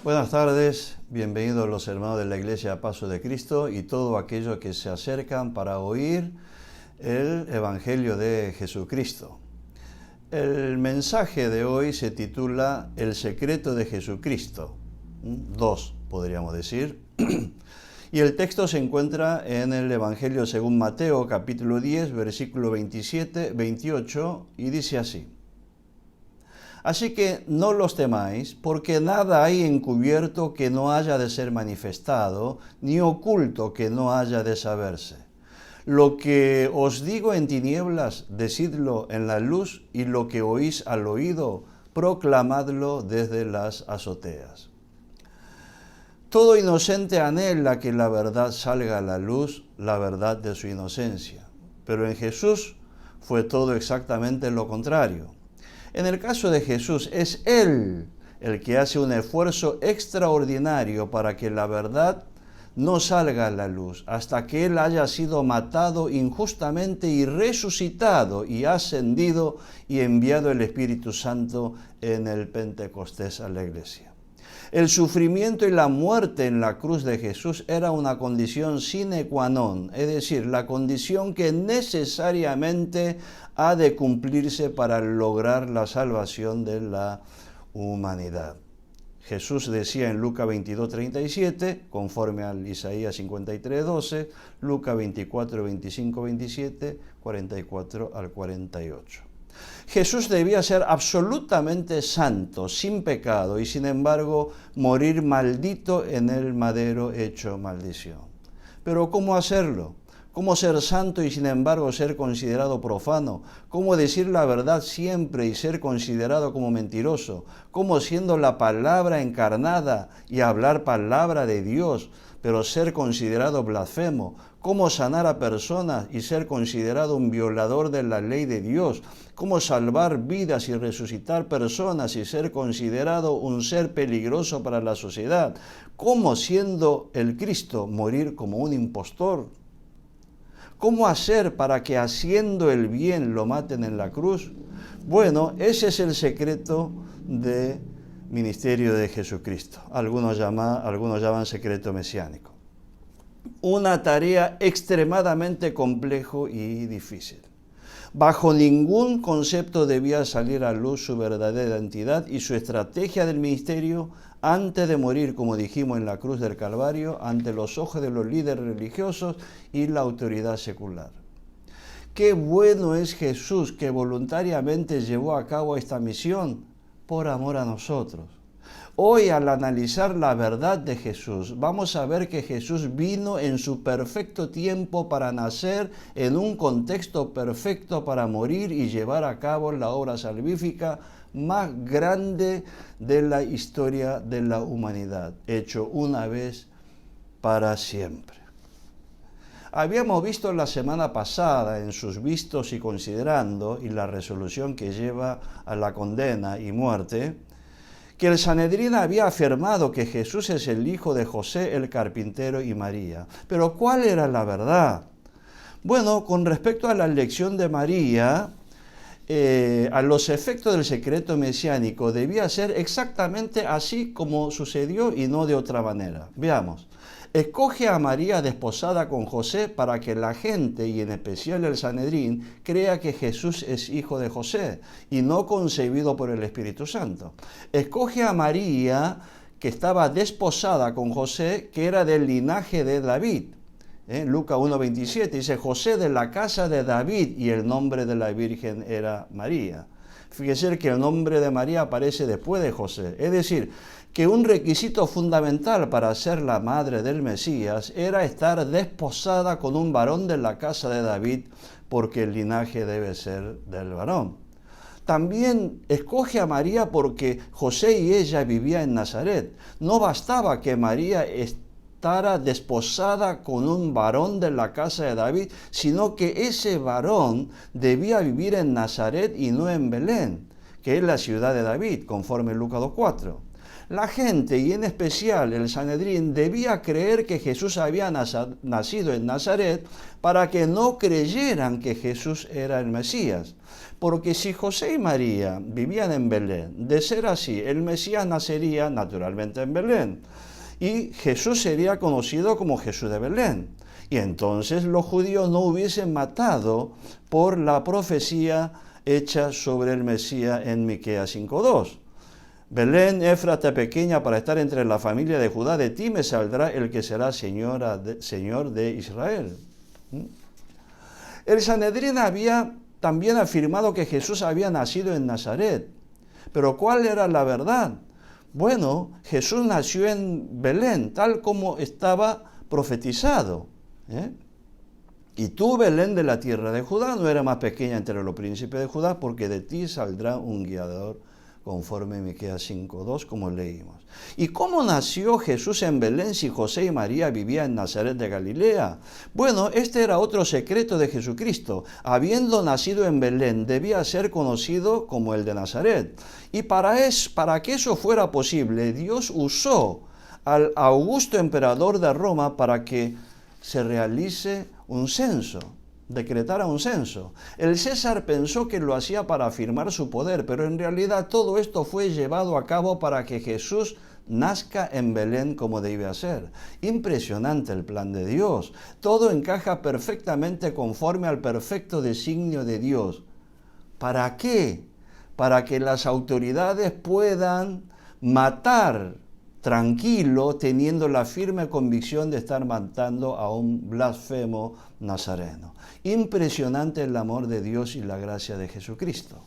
Buenas tardes, bienvenidos los hermanos de la Iglesia Paso de Cristo y todos aquellos que se acercan para oír el Evangelio de Jesucristo. El mensaje de hoy se titula El secreto de Jesucristo, 2 podríamos decir, y el texto se encuentra en el Evangelio según Mateo capítulo 10, versículo 27, 28 y dice así: Así que no los temáis, porque nada hay encubierto que no haya de ser manifestado, ni oculto que no haya de saberse. Lo que os digo en tinieblas, decidlo en la luz, y lo que oís al oído, proclamadlo desde las azoteas. Todo inocente anhela que la verdad salga a la luz, la verdad de su inocencia. Pero en Jesús fue todo exactamente lo contrario. En el caso de Jesús, es Él el que hace un esfuerzo extraordinario para que la verdad no salga a la luz, hasta que Él haya sido matado injustamente y resucitado y ascendido y enviado el Espíritu Santo en el Pentecostés a la iglesia. El sufrimiento y la muerte en la cruz de Jesús era una condición sine qua non, es decir, la condición que necesariamente ha de cumplirse para lograr la salvación de la humanidad. Jesús decía en Lucas 22:37, conforme al Isaías 53:12, Lucas 24, 25, 27, 44 al 48. Jesús debía ser absolutamente santo, sin pecado, y sin embargo morir maldito en el madero hecho maldición. Pero ¿cómo hacerlo? ¿Cómo ser santo y sin embargo ser considerado profano? ¿Cómo decir la verdad siempre y ser considerado como mentiroso? ¿Cómo siendo la palabra encarnada y hablar palabra de Dios, pero ser considerado blasfemo? ¿Cómo sanar a personas y ser considerado un violador de la ley de Dios? ¿Cómo salvar vidas y resucitar personas y ser considerado un ser peligroso para la sociedad? ¿Cómo siendo el Cristo morir como un impostor? ¿Cómo hacer para que haciendo el bien lo maten en la cruz? Bueno, ese es el secreto del ministerio de Jesucristo. Algunos llaman secreto mesiánico. Una tarea extremadamente compleja y difícil. Bajo ningún concepto debía salir a luz su verdadera identidad y su estrategia del ministerio antes de morir, como dijimos en la cruz del Calvario, ante los ojos de los líderes religiosos y la autoridad secular. Qué bueno es Jesús que voluntariamente llevó a cabo esta misión por amor a nosotros. Hoy, al analizar la verdad de Jesús, vamos a ver que Jesús vino en su perfecto tiempo para nacer en un contexto perfecto para morir y llevar a cabo la obra salvífica más grande de la historia de la humanidad, hecho una vez para siempre. Habíamos visto la semana pasada en sus vistos y considerando y la resolución que lleva a la condena y muerte, que el Sanedrín había afirmado que Jesús es el hijo de José el carpintero y María. Pero ¿cuál era la verdad? Bueno, con respecto a la elección de María, a los efectos del secreto mesiánico debía ser exactamente así como sucedió y no de otra manera. Veamos. Escoge a María desposada con José para que la gente, y en especial el Sanedrín, crea que Jesús es hijo de José y no concebido por el Espíritu Santo. Escoge a María, que estaba desposada con José, que era del linaje de David. Lucas 1:27 dice, José de la casa de David, y el nombre de la Virgen era María. Fíjese que el nombre de María aparece después de José. Es decir, que un requisito fundamental para ser la madre del Mesías era estar desposada con un varón de la casa de David, porque el linaje debe ser del varón. También escoge a María porque José y ella vivían en Nazaret. No bastaba que María estará desposada con un varón de la casa de David, sino que ese varón debía vivir en Nazaret y no en Belén, que es la ciudad de David, conforme Lucas 2:4. La gente, y en especial el Sanedrín, debía creer que Jesús había nacido en Nazaret para que no creyeran que Jesús era el Mesías. Porque si José y María vivían en Belén, de ser así, el Mesías nacería naturalmente en Belén. Y Jesús sería conocido como Jesús de Belén. Y entonces los judíos no hubiesen matado por la profecía hecha sobre el Mesías en Miqueas 5:2. Belén, Éfrata pequeña para estar entre la familia de Judá, de ti me saldrá el que será Señor de Israel. El Sanedrín había también afirmado que Jesús había nacido en Nazaret. Pero ¿cuál era la verdad? Bueno, Jesús nació en Belén, tal como estaba profetizado. Y tú, Belén de la tierra de Judá, no eres más pequeña entre los príncipes de Judá, porque de ti saldrá un guiador, conforme a Miqueas 5:2, como leímos. ¿Y cómo nació Jesús en Belén si José y María vivían en Nazaret de Galilea? Bueno, este era otro secreto de Jesucristo. Habiendo nacido en Belén, debía ser conocido como el de Nazaret. Y para que eso fuera posible, Dios usó al augusto emperador de Roma para que se realice un censo. Decretara un censo. El César pensó que lo hacía para afirmar su poder, pero en realidad todo esto fue llevado a cabo para que Jesús nazca en Belén como debía ser. Impresionante el plan de Dios. Todo encaja perfectamente conforme al perfecto designio de Dios. ¿Para qué? Para que las autoridades puedan matar tranquilo, teniendo la firme convicción de estar matando a un blasfemo nazareno. Impresionante el amor de Dios y la gracia de Jesucristo.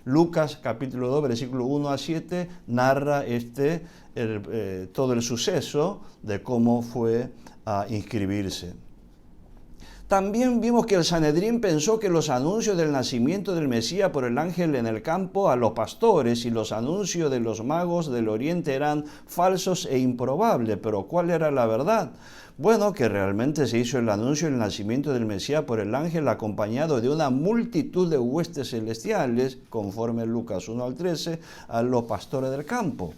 Lucas capítulo 2, versículo 1 a 7, narra todo el suceso de cómo fue a inscribirse. También vimos que el Sanedrín pensó que los anuncios del nacimiento del Mesías por el ángel en el campo a los pastores y los anuncios de los magos del oriente eran falsos e improbables. Pero ¿cuál era la verdad? Bueno, que realmente se hizo el anuncio del nacimiento del Mesías por el ángel acompañado de una multitud de huestes celestiales, conforme Lucas 1 al 13, a los pastores del campo.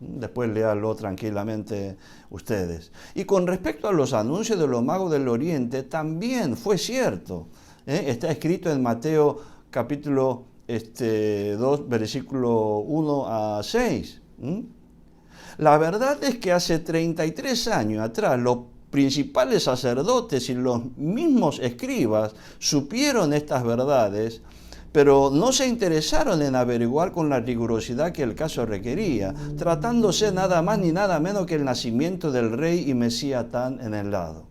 Después léanlo tranquilamente ustedes. Y con respecto a los anuncios de los magos del oriente, también fue cierto. Está escrito en Mateo capítulo 2, versículo 1 a 6. La verdad es que hace 33 años atrás los principales sacerdotes y los mismos escribas supieron estas verdades, pero no se interesaron en averiguar con la rigurosidad que el caso requería, tratándose nada más ni nada menos que el nacimiento del rey y Mesías tan anhelado.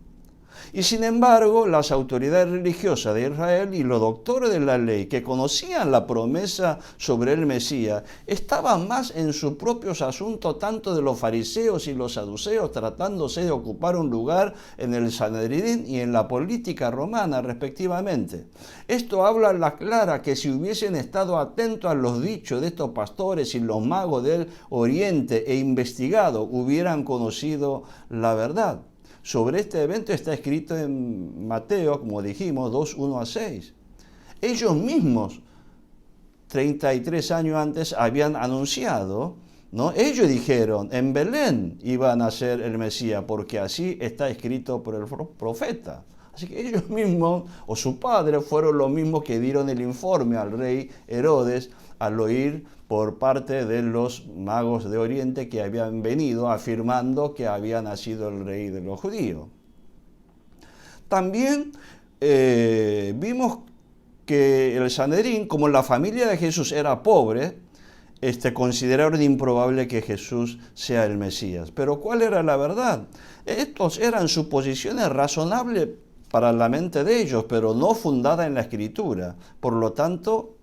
Y sin embargo, las autoridades religiosas de Israel y los doctores de la ley que conocían la promesa sobre el Mesías estaban más en sus propios asuntos, tanto de los fariseos y los saduceos, tratándose de ocupar un lugar en el Sanedrín y en la política romana respectivamente. Esto habla a la clara que si hubiesen estado atentos a los dichos de estos pastores y los magos del oriente e investigado, hubieran conocido la verdad. Sobre este evento está escrito en Mateo, como dijimos, 2, 1 a 6. Ellos mismos, 33 años antes, habían anunciado, ¿no? Ellos dijeron, en Belén iba a nacer el Mesías, porque así está escrito por el profeta. Así que ellos mismos, o su padre, fueron los mismos que dieron el informe al rey Herodes al oír por parte de los magos de Oriente que habían venido afirmando que había nacido el rey de los judíos. También vimos que el Sanedrín, como la familia de Jesús era pobre, consideraron improbable que Jesús sea el Mesías. Pero ¿cuál era la verdad? Estos eran suposiciones razonables para la mente de ellos, pero no fundadas en la Escritura, por lo tanto,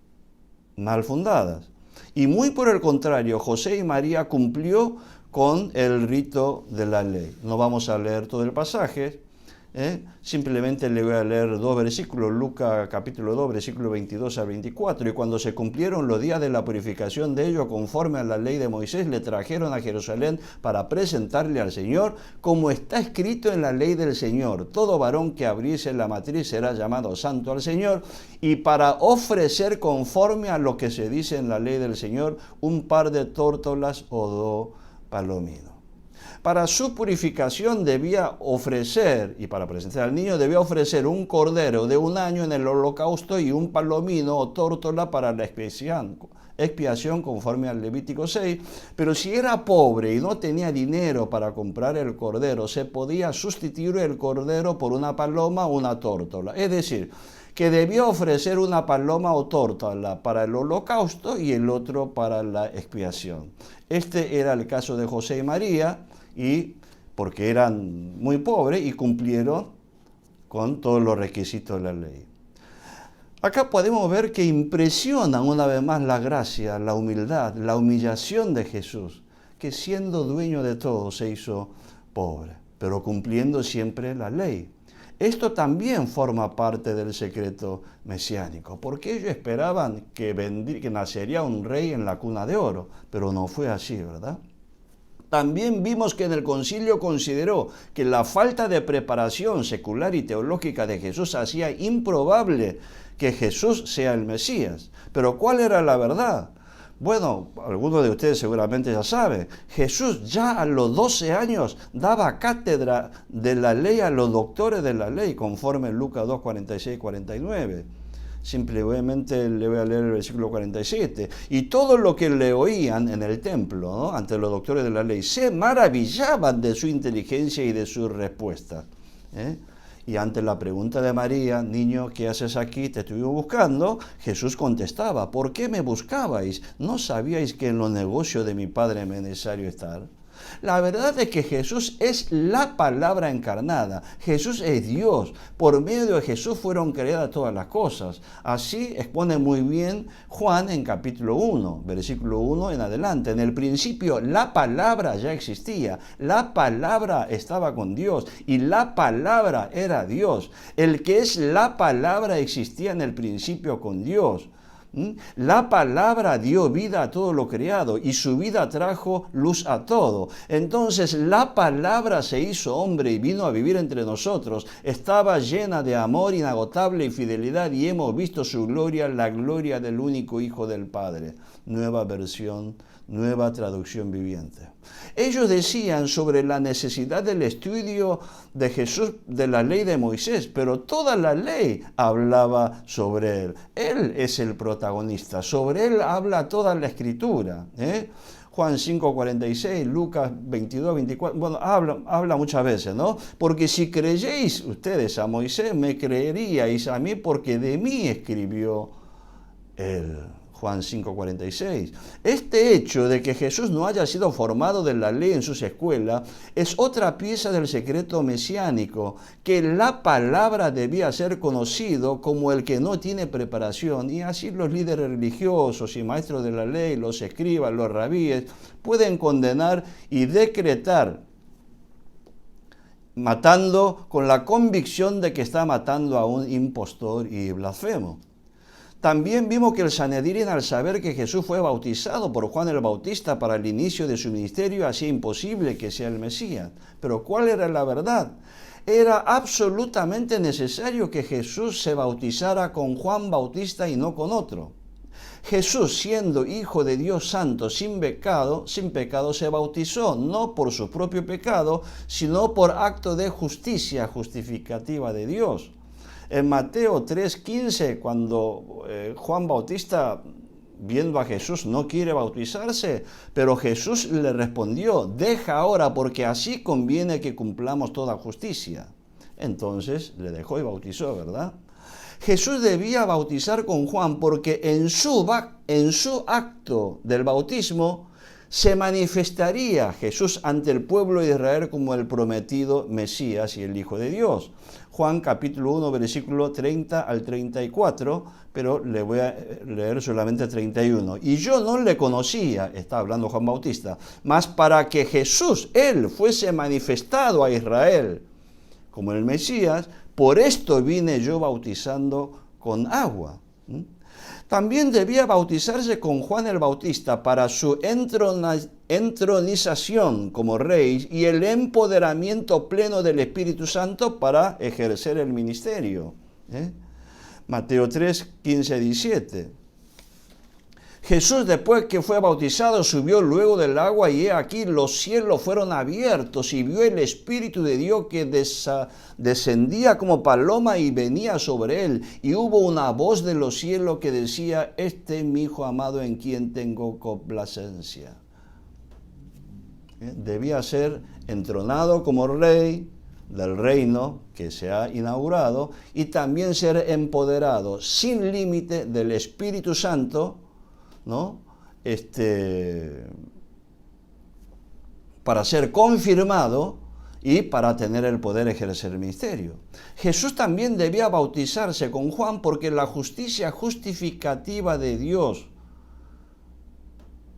mal fundadas. Y muy por el contrario, José y María cumplió con el rito de la ley. No vamos a leer todo el pasaje, Simplemente le voy a leer dos versículos, Lucas capítulo 2, versículo 22 al 24. Y cuando se cumplieron los días de la purificación de ellos, conforme a la ley de Moisés, le trajeron a Jerusalén para presentarle al Señor, como está escrito en la ley del Señor: todo varón que abriese la matriz será llamado santo al Señor, y para ofrecer conforme a lo que se dice en la ley del Señor, un par de tórtolas o dos palominos. Para su purificación debía ofrecer, y para presentar al niño, debía ofrecer un cordero de 1 año en el holocausto y un palomino o tórtola para la expiación conforme al Levítico 6. Pero si era pobre y no tenía dinero para comprar el cordero, se podía sustituir el cordero por una paloma o una tórtola. Es decir, que debía ofrecer una paloma o tórtola para el holocausto y el otro para la expiación. Este era el caso de José y María, y porque eran muy pobres y cumplieron con todos los requisitos de la ley. Acá podemos ver que impresiona una vez más la gracia, la humildad, la humillación de Jesús, que siendo dueño de todo se hizo pobre, pero cumpliendo siempre la ley. Esto también forma parte del secreto mesiánico, porque ellos esperaban que nacería un rey en la cuna de oro, pero no fue así, ¿verdad? También vimos que en el concilio consideró que la falta de preparación secular y teológica de Jesús hacía improbable que Jesús sea el Mesías. Pero ¿cuál era la verdad? Bueno, algunos de ustedes seguramente ya saben, Jesús ya a los 12 años daba cátedra de la ley a los doctores de la ley, conforme Lucas 2, 46 y 49. Simplemente le voy a leer el versículo 47. Y todo lo que le oían en el templo, ¿no?, ante los doctores de la ley, se maravillaban de su inteligencia y de sus respuestas. Y ante la pregunta de María: niño, ¿qué haces aquí? Te estuve buscando. Jesús contestaba: ¿por qué me buscabais? ¿No sabíais que en los negocios de mi Padre me es necesario estar? La verdad es que Jesús es la palabra encarnada. Jesús es Dios. Por medio de Jesús fueron creadas todas las cosas. Así expone muy bien Juan en capítulo 1, versículo 1 en adelante. En el principio la palabra ya existía. La palabra estaba con Dios y la palabra era Dios. El que es la palabra existía en el principio con Dios. La palabra dio vida a todo lo creado y su vida trajo luz a todo. Entonces la palabra se hizo hombre y vino a vivir entre nosotros. Estaba llena de amor inagotable y fidelidad, y hemos visto su gloria, la gloria del único Hijo del Padre. Nueva versión, nueva traducción viviente. Ellos decían sobre la necesidad del estudio de Jesús de la ley de Moisés, pero toda la ley hablaba sobre él. Él es el protagonista, sobre él habla toda la Escritura. Juan 5, 46, Lucas 22, 24, bueno, habla muchas veces, ¿no? Porque si creyéis ustedes a Moisés, me creeríais a mí, porque de mí escribió él. Juan 5, 46. Este hecho de que Jesús no haya sido formado de la ley en sus escuelas es otra pieza del secreto mesiánico, que la palabra debía ser conocido como el que no tiene preparación, y así los líderes religiosos y maestros de la ley, los escribas, los rabíes, pueden condenar y decretar, matando con la convicción de que está matando a un impostor y blasfemo. También vimos que el Sanedrín, al saber que Jesús fue bautizado por Juan el Bautista para el inicio de su ministerio, hacía imposible que sea el Mesías. Pero ¿cuál era la verdad? Era absolutamente necesario que Jesús se bautizara con Juan Bautista y no con otro. Jesús, siendo Hijo de Dios Santo, sin pecado, se bautizó, no por su propio pecado, sino por acto de justicia justificativa de Dios. En Mateo 3:15, cuando Juan Bautista, viendo a Jesús, no quiere bautizarse, pero Jesús le respondió: deja ahora, porque así conviene que cumplamos toda justicia. Entonces le dejó y bautizó, ¿verdad? Jesús debía bautizar con Juan porque en su acto del bautismo se manifestaría Jesús ante el pueblo de Israel como el prometido Mesías y el Hijo de Dios. Juan capítulo 1, versículo 30 al 34, pero le voy a leer solamente 31. Y yo no le conocía, está hablando Juan Bautista, mas para que Jesús, él, fuese manifestado a Israel como el Mesías, por esto vine yo bautizando con agua. También debía bautizarse con Juan el Bautista para su entronización como rey y el empoderamiento pleno del Espíritu Santo para ejercer el ministerio. Mateo 3, 15, 17. Jesús, después que fue bautizado, subió luego del agua y he aquí los cielos fueron abiertos y vio el Espíritu de Dios que descendía como paloma y venía sobre él. Y hubo una voz de los cielos que decía: este es mi Hijo amado en quien tengo complacencia. Debía ser entronado como rey del reino que se ha inaugurado y también ser empoderado sin límite del Espíritu Santo, ¿no? Para ser confirmado y para tener el poder de ejercer el ministerio. Jesús también debía bautizarse con Juan porque la justicia justificativa de Dios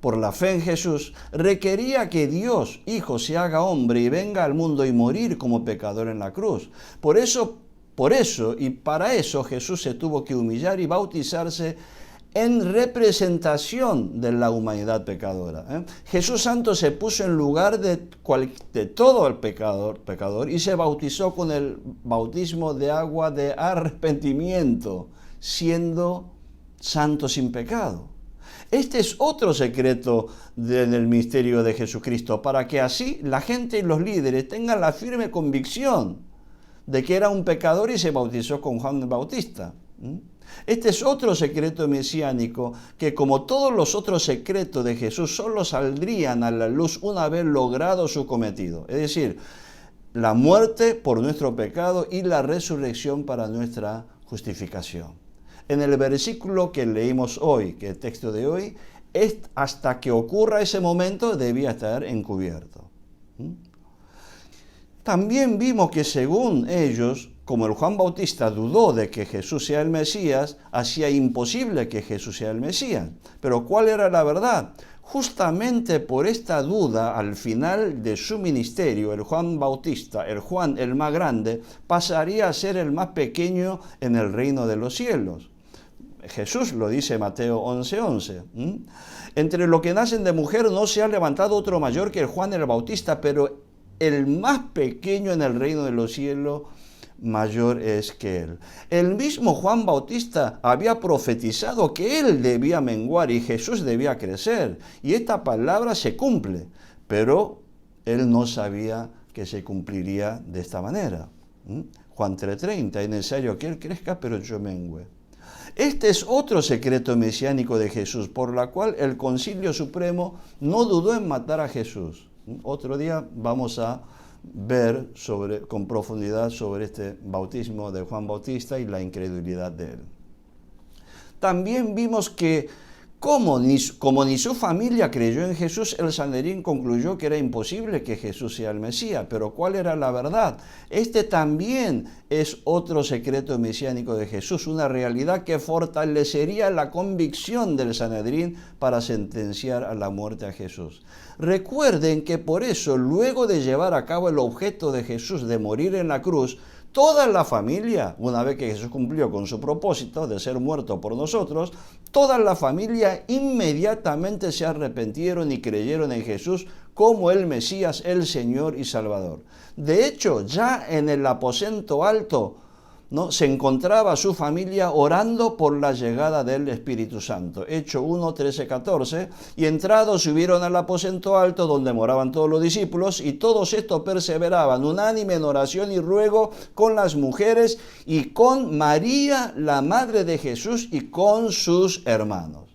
por la fe en Jesús requería que Dios, Hijo, se haga hombre y venga al mundo y morir como pecador en la cruz. Por eso y para eso Jesús se tuvo que humillar y bautizarse en representación de la humanidad pecadora. Jesús Santo se puso en lugar de todo el pecador y se bautizó con el bautismo de agua de arrepentimiento, siendo santo sin pecado. Este es otro secreto del misterio de Jesucristo, para que así la gente y los líderes tengan la firme convicción de que era un pecador y se bautizó con Juan el Bautista. Este es otro secreto mesiánico que, como todos los otros secretos de Jesús, solo saldrían a la luz una vez logrado su cometido. Es decir, la muerte por nuestro pecado y la resurrección para nuestra justificación. En el versículo que leímos hoy, que es el texto de hoy, hasta que ocurra ese momento debía estar encubierto. También vimos que según ellos, como el Juan Bautista dudó de que Jesús sea el Mesías, hacía imposible que Jesús sea el Mesías. Pero ¿cuál era la verdad? Justamente por esta duda, al final de su ministerio, el Juan Bautista, el Juan el más grande, pasaría a ser el más pequeño en el reino de los cielos. Jesús lo dice Mateo 11:11. Entre los que nacen de mujer no se ha levantado otro mayor que el Juan el Bautista, pero el más pequeño en el reino de los cielos mayor es que él. El mismo Juan Bautista había profetizado que él debía menguar y Jesús debía crecer. Y esta palabra se cumple, pero él no sabía que se cumpliría de esta manera. Juan 3:30, es necesario que él crezca, pero yo mengüe. Este es otro secreto mesiánico de Jesús, por la cual el Concilio Supremo no dudó en matar a Jesús. Otro día vamos a ver con profundidad sobre este bautismo de Juan Bautista y la incredulidad de él. También vimos que como ni su familia creyó en Jesús, el Sanedrín concluyó que era imposible que Jesús sea el Mesías. Pero ¿cuál era la verdad? Este también es otro secreto mesiánico de Jesús, una realidad que fortalecería la convicción del Sanedrín para sentenciar a la muerte a Jesús. Recuerden que por eso, luego de llevar a cabo el objeto de Jesús de morir en la cruz, toda la familia, una vez que Jesús cumplió con su propósito de ser muerto por nosotros, toda la familia inmediatamente se arrepintieron y creyeron en Jesús como el Mesías, el Señor y Salvador. De hecho, ya en el aposento alto, ¿no?, se encontraba su familia orando por la llegada del Espíritu Santo. Hechos 1, 13, 14. Y entrados subieron al aposento alto donde moraban todos los discípulos, y todos estos perseveraban unánime en oración y ruego con las mujeres y con María, la madre de Jesús, y con sus hermanos.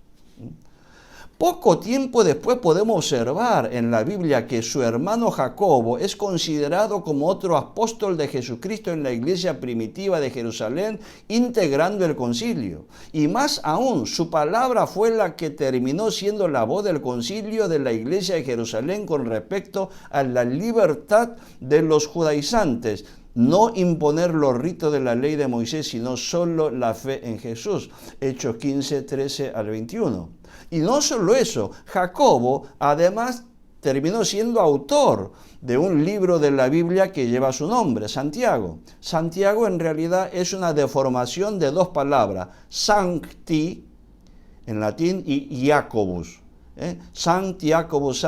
Poco tiempo después podemos observar en la Biblia que su hermano Jacobo es considerado como otro apóstol de Jesucristo en la iglesia primitiva de Jerusalén, integrando el concilio. Y más aún, su palabra fue la que terminó siendo la voz del concilio de la iglesia de Jerusalén con respecto a la libertad de los judaizantes. No imponer los ritos de la ley de Moisés, sino solo la fe en Jesús. Hechos 15, 13 al 21. Y no solo eso, Jacobo además terminó siendo autor de un libro de la Biblia que lleva su nombre, Santiago. Santiago en realidad es una deformación de dos palabras, sancti, en latín, y Jacobus. Santiacobus,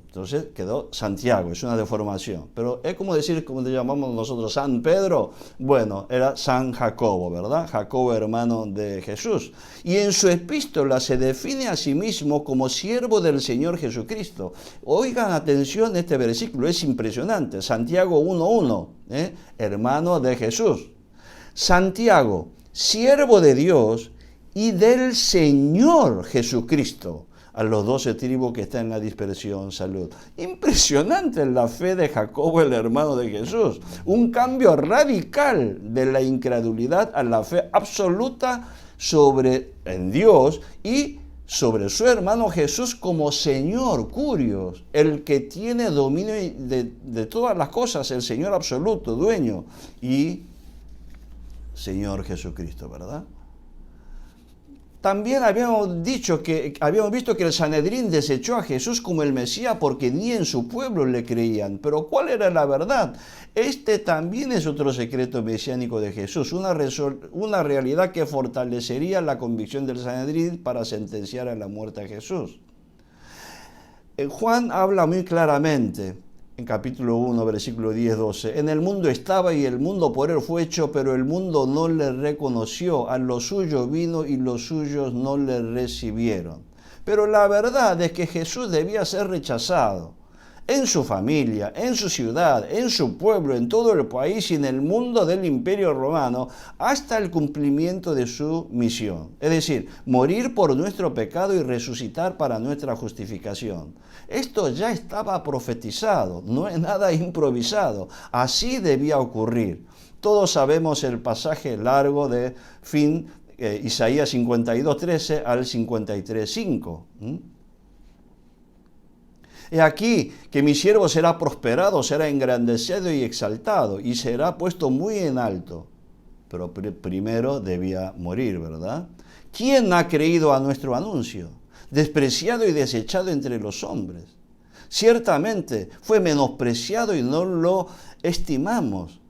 entonces quedó Santiago, es una deformación. Pero es como decir, como le llamamos nosotros, San Pedro, bueno, era San Jacobo, ¿verdad? Jacobo, hermano de Jesús. Y en su epístola se define a sí mismo como siervo del Señor Jesucristo. Oigan atención, este versículo es impresionante. Santiago 1:1, hermano de Jesús. Santiago, siervo de Dios y del Señor Jesucristo, a los 12 tribus que están en la dispersión, salud. Impresionante la fe de Jacobo, el hermano de Jesús. Un cambio radical de la incredulidad a la fe absoluta en Dios y sobre su hermano Jesús como Señor, curios, el que tiene dominio de todas las cosas, el Señor absoluto, dueño, y Señor Jesucristo, ¿verdad? También habíamos visto que el Sanedrín desechó a Jesús como el Mesías porque ni en su pueblo le creían. Pero ¿cuál era la verdad? Este también es otro secreto mesiánico de Jesús, una realidad que fortalecería la convicción del Sanedrín para sentenciar a la muerte a Jesús. Juan habla muy claramente, en capítulo 1, versículo 10-12, en el mundo estaba y el mundo por él fue hecho, pero el mundo no le reconoció. A lo suyo vino y los suyos no le recibieron. Pero la verdad es que Jesús debía ser rechazado en su familia, en su ciudad, en su pueblo, en todo el país y en el mundo del Imperio Romano, hasta el cumplimiento de su misión. Es decir, morir por nuestro pecado y resucitar para nuestra justificación. Esto ya estaba profetizado, no es nada improvisado. Así debía ocurrir. Todos sabemos el pasaje largo de Isaías 52:13 al 53:5. He aquí que mi siervo será prosperado, será engrandecido y exaltado, y será puesto muy en alto. Pero primero debía morir, ¿verdad? ¿Quién ha creído a nuestro anuncio? Despreciado y desechado entre los hombres. Ciertamente fue menospreciado y no lo estimamos.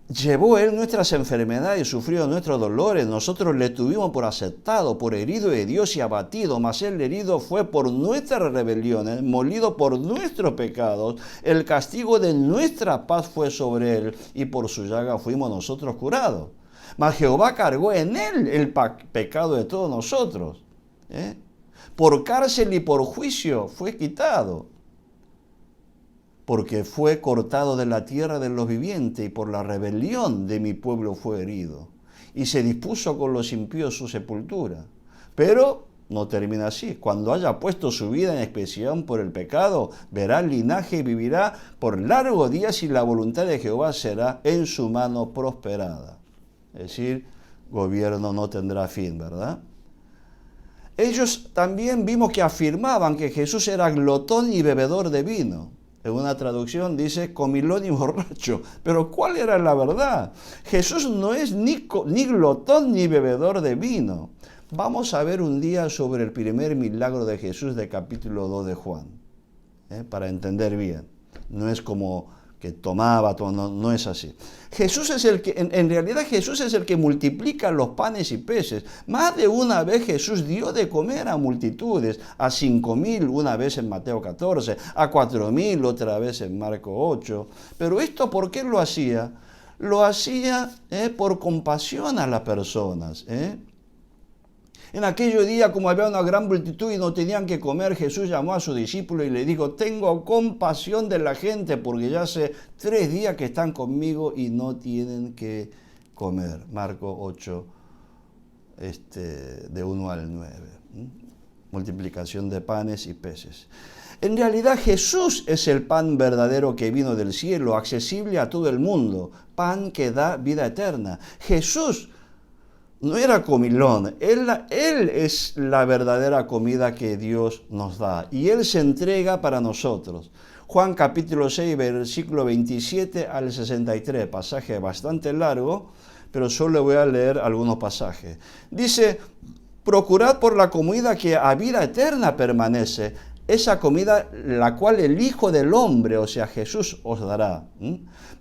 Llevó él nuestras enfermedades y sufrió nuestros dolores. Nosotros le tuvimos por aceptado, por herido de Dios y abatido. Mas el herido fue por nuestras rebeliones, molido por nuestros pecados. El castigo de nuestra paz fue sobre él, y por su llaga fuimos nosotros curados. Mas Jehová cargó en él el pecado de todos nosotros. Por cárcel y por juicio fue quitado, porque fue cortado de la tierra de los vivientes, y por la rebelión de mi pueblo fue herido. Y se dispuso con los impíos su sepultura. Pero no termina así. Cuando haya puesto su vida en expiación por el pecado, verá el linaje y vivirá por largos días, y la voluntad de Jehová será en su mano prosperada. Es decir, gobierno no tendrá fin, ¿verdad? Ellos también vimos que afirmaban que Jesús era glotón y bebedor de vino. En una traducción dice comilón y borracho. Pero ¿cuál era la verdad? Jesús no es ni glotón ni bebedor de vino. Vamos a ver un día sobre el primer milagro de Jesús de capítulo 2 de Juan, para entender bien. No es como que tomaba, no es así. Jesús es el que, en realidad Jesús es el que multiplica los panes y peces. Más de una vez Jesús dio de comer a multitudes, a 5,000 una vez en Mateo 14, a 4,000 otra vez en Marcos 8. Pero esto, ¿por qué lo hacía? Lo hacía por compasión a las personas. En aquellos días, como había una gran multitud y no tenían que comer, Jesús llamó a sus discípulos y le dijo: tengo compasión de la gente, porque ya hace 3 días que están conmigo y no tienen que comer. Marcos 8, de 1 al 9. Multiplicación de panes y peces. En realidad Jesús es el pan verdadero que vino del cielo, accesible a todo el mundo, pan que da vida eterna. Jesús no era comilón, él es la verdadera comida que Dios nos da, y Él se entrega para nosotros. Juan capítulo 6, versículo 27 al 63, pasaje bastante largo, pero solo voy a leer algunos pasajes. Dice: procurad por la comida que a vida eterna permanece, esa comida la cual el Hijo del Hombre, o sea, Jesús, os dará.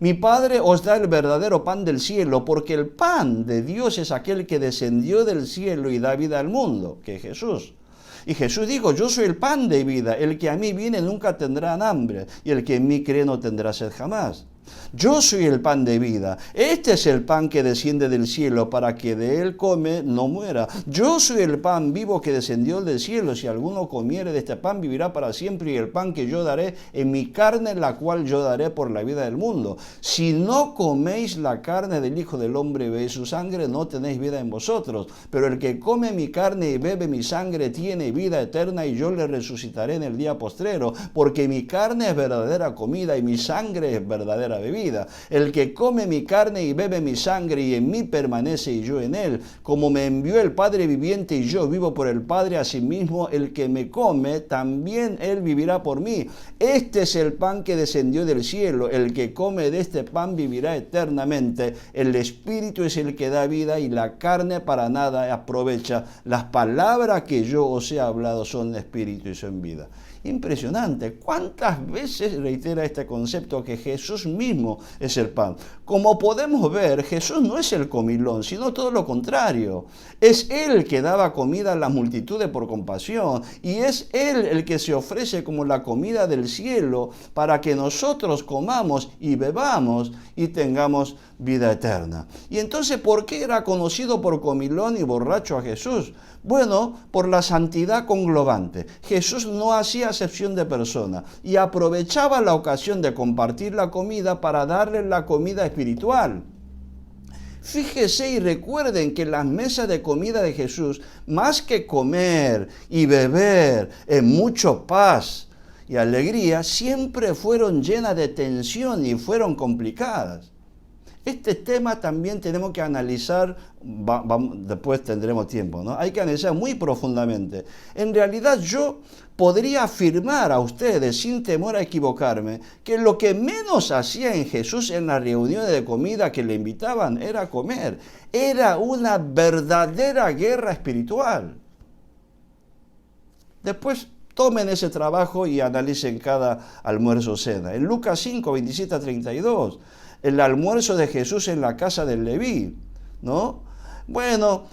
Mi Padre os da el verdadero pan del cielo, porque el pan de Dios es aquel que descendió del cielo y da vida al mundo, que es Jesús. Y Jesús dijo, yo soy el pan de vida, el que a mí viene nunca tendrá hambre, y el que en mí cree no tendrá sed jamás. Yo soy el pan de vida. Este es el pan que desciende del cielo para que de él come no muera. Yo soy el pan vivo que descendió del cielo. Si alguno comiere de este pan vivirá para siempre, y el pan que yo daré en mi carne, la cual yo daré por la vida del mundo. Si no coméis la carne del Hijo del Hombre y bebéis su sangre, no tenéis vida en vosotros. Pero el que come mi carne y bebe mi sangre tiene vida eterna, y yo le resucitaré en el día postrero, porque mi carne es verdadera comida y mi sangre es verdadera bebida. El que come mi carne y bebe mi sangre y en mí permanece y yo en él, como me envió el Padre viviente y yo vivo por el Padre, asimismo el que me come, también él vivirá por mí. Este es el pan que descendió del cielo. El que come de este pan vivirá eternamente. El Espíritu es el que da vida y la carne para nada aprovecha. Las palabras que yo os he hablado son espíritu y son vida. Impresionante. ¿Cuántas veces reitera este concepto que Jesús mismo es el pan? Como podemos ver, Jesús no es el comilón, sino todo lo contrario. Es Él que daba comida a las multitudes por compasión, y es Él el que se ofrece como la comida del cielo para que nosotros comamos y bebamos y tengamos vida eterna. Y entonces, ¿por qué era conocido por comilón y borracho a Jesús? Bueno, por la santidad conglobante. Jesús no hacía acepción de persona y aprovechaba la ocasión de compartir la comida para darle la comida espiritual. Fíjese y recuerden que las mesas de comida de Jesús, más que comer y beber en mucha paz y alegría, siempre fueron llenas de tensión y fueron complicadas. Este tema también tenemos que analizar, después tendremos tiempo, ¿no? Hay que analizar muy profundamente. En realidad yo podría afirmar a ustedes, sin temor a equivocarme, que lo que menos hacía en Jesús en las reuniones de comida que le invitaban era comer. Era una verdadera guerra espiritual. Después tomen ese trabajo y analicen cada almuerzo o cena. En Lucas 5, 27 a 32, el almuerzo de Jesús en la casa del Leví, ¿no? Bueno,